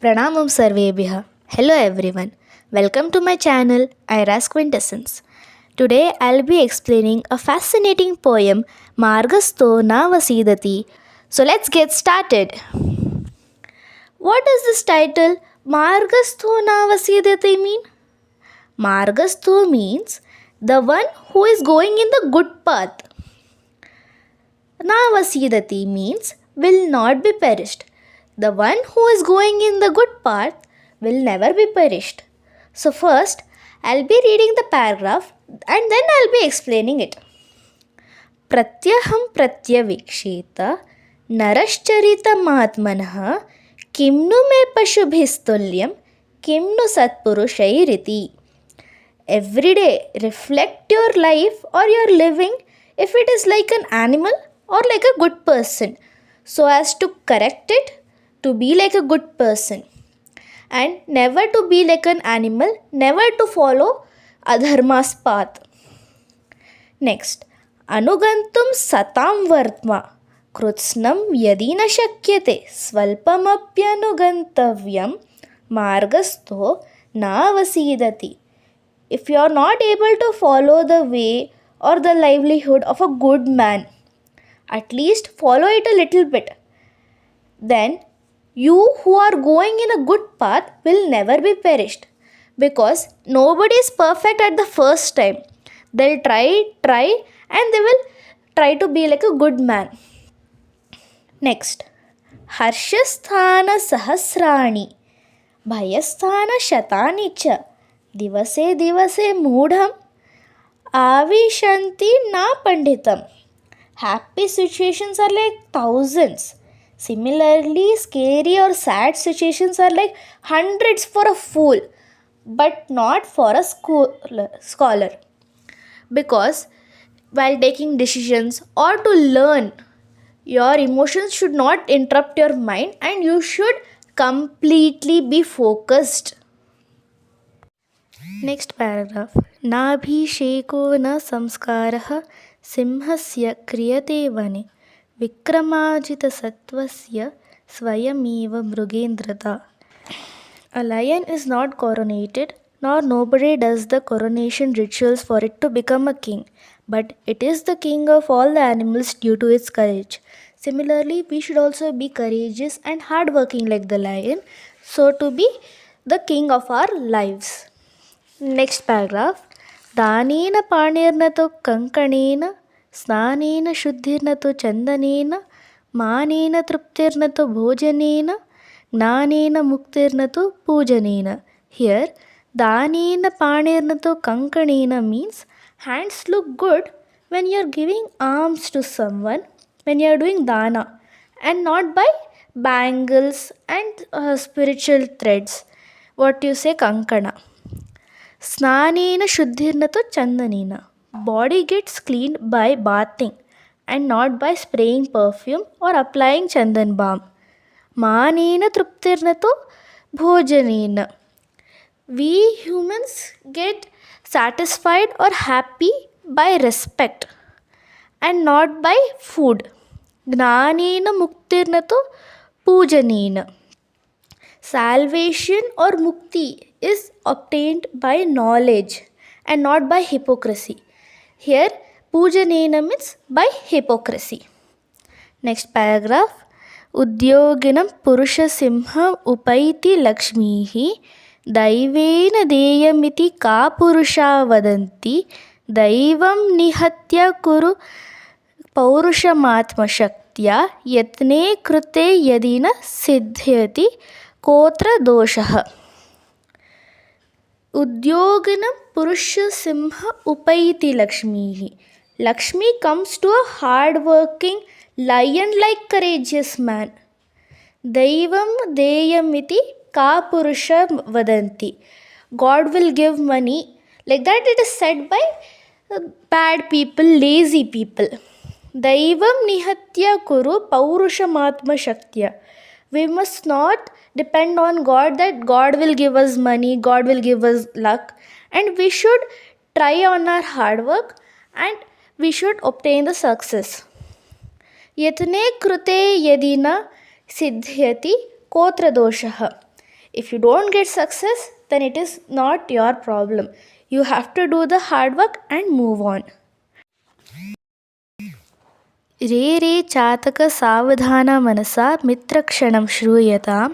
Pranamam Sarvebhya. Hello everyone. Welcome to my channel Ira's Quintessence. Today I'll be explaining a fascinating poem Maargastho Naavasidati. So let's get started. What does this title Maargastho Naavasidati mean? Maargastho means the one who is going in the good path. Naavasidati means will not be perished. The one who is going in the good path will never be perished. So first, I'll be reading the paragraph and then I'll be explaining it. Pratyaham pratyaviksheta narashcharita mahatmanah kimnu me pashubhistulyam kimnu satpurushairiti. Every day, reflect your life or your living if it is like an animal or like a good person, so as to correct it to be like a good person, and never to be like an animal, never to follow adharma's path. Next, anugantum satam vartma krutsnam yadi na shakyate svalpamapyanugantavyam margastho navasidati. If you are not able to follow the way or the livelihood of a good man, at least follow it a little bit. Then you who are going in a good path will never be perished, because nobody is perfect at the first time. They'll try and they will try to be like a good man. Next, harshasthana sahasrani bhayasthana shatani cha divase divase moodham avishanti na panditam. Happy situations are like thousands. Similarly, scary or sad situations are like hundreds for a fool, but not for a scholar. Because while taking decisions or to learn, your emotions should not interrupt your mind and you should completely be focused. Next paragraph. नाभिषेको न संस्कारः सिंहस्य क्रियते वने विक्रमाजितसत्त्वस्य स्वयमेव मृगेन्द्रता. A lion is not coronated, nor nobody does the coronation rituals for it to become a king, but it is the king of all the animals due to its courage. Similarly, we should also be courageous and hardworking like the lion, so to be the king of our lives. Next paragraph. दानेन पाणेर्न तो कंकणेन स्नानेन शुद्धिर्न तो चंदनेन मानेन तृप्तिर्न तो भोजनेन ज्ञानेन मुक्तिर्न तो पूजनेन. Here, दानेन पाणेर्न तो कंकणेन means hands look good when you are giving alms to someone, when you are doing dana, and not by bangles and spiritual threads. What you say, kankana. Snanena shuddhirna to chandanena. Body gets cleaned by bathing and not by spraying perfume or applying chandan balm. Manena truptirna to bhojanena. We humans get satisfied or happy by respect and not by food. Gnanena muktirna to pujanena. Salvation or mukti is obtained by knowledge and not by hypocrisy. Here, pujanena means by hypocrisy. Next paragraph. Udyoginam purusha simha upaiti lakshmihi daivena deyamiti ka purusha vadanti daivam nihatya kuru पौरुषमात्म शक्त्या यत्ने कृते यदि न सिद्ध्यति कोत्र दोषः. उद्योगिनं पुरुष सिंह उपैति लक्ष्मीः. Lakshmi comes to a hard-working, lion-like courageous man. Daivam deyamiti ka purusha vadanti. God will give money. Like that it is said by bad people, lazy people. Daivam nihatya kuru paurushamatma shaktya. We must not depend on God that God will give us money, God will give us luck, and we should try on our hard work and we should obtain the success. Yatne krute yadina siddhyati kotra doshah. If you don't get success, then it is not your problem. You have to do the hard work and move on. रे रे चातक सावधान मनसा मित्रक्षणं श्रूयताम्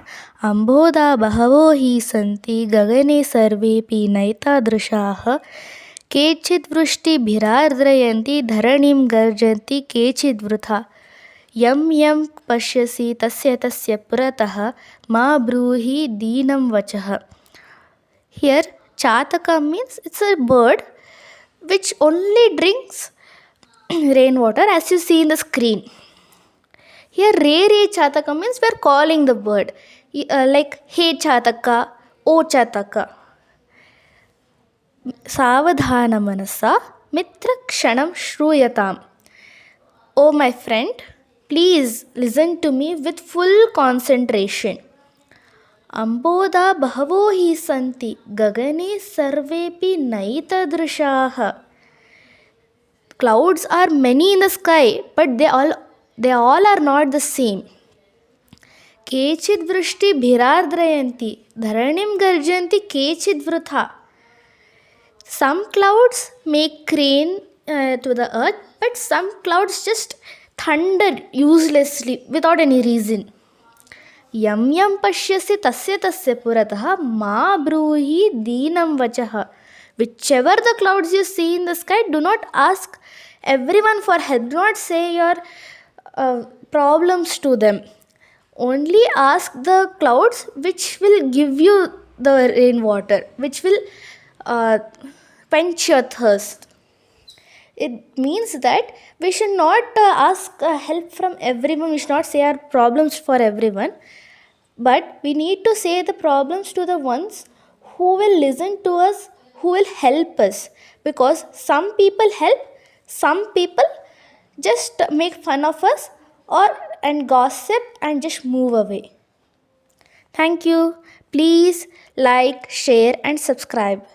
अम्बोधा बहवो हि सन्ति गगने सर्वेऽपि नैतादृशाः केचिद् वृष्टिभिरार्द्रयन्ति धरणिं गर्जन्ति केचिद् वृथा यं यं पश्यसि तस्य तस्य पुरतः मा ब्रूहि दीनं वचः. Here chataka means it's a bird which only drinks rainwater, as you see in the screen. Here re re chataka means we are calling the bird, like hey chataka, o chataka. Savadhana manasa mitra kshanam shruyatam. Oh my friend, please listen to me with full concentration. Amboda bahavo hi santi gagane sarvepi naitadrishaha. Clouds are many in the sky, but they all are not the same. Kechid vrishti bhirardrayanti dharanim garjanti kechid vrutha. Some clouds make rain to the earth, but some clouds just thunder uselessly without any reason. Yam yam pashyasi tasya tasya puratah ma bruhi deenam vachaha. Whichever the clouds you see in the sky, do not ask everyone for help. Do not say your problems to them. Only ask the clouds which will give you the rainwater, which will quench your thirst. It means that we should not ask help from everyone. We should not say our problems for everyone. But we need to say the problems to the ones who will listen to us, who will help us. Because some people help, some people just make fun of us and gossip and just move away. Thank you. Please like, share and subscribe.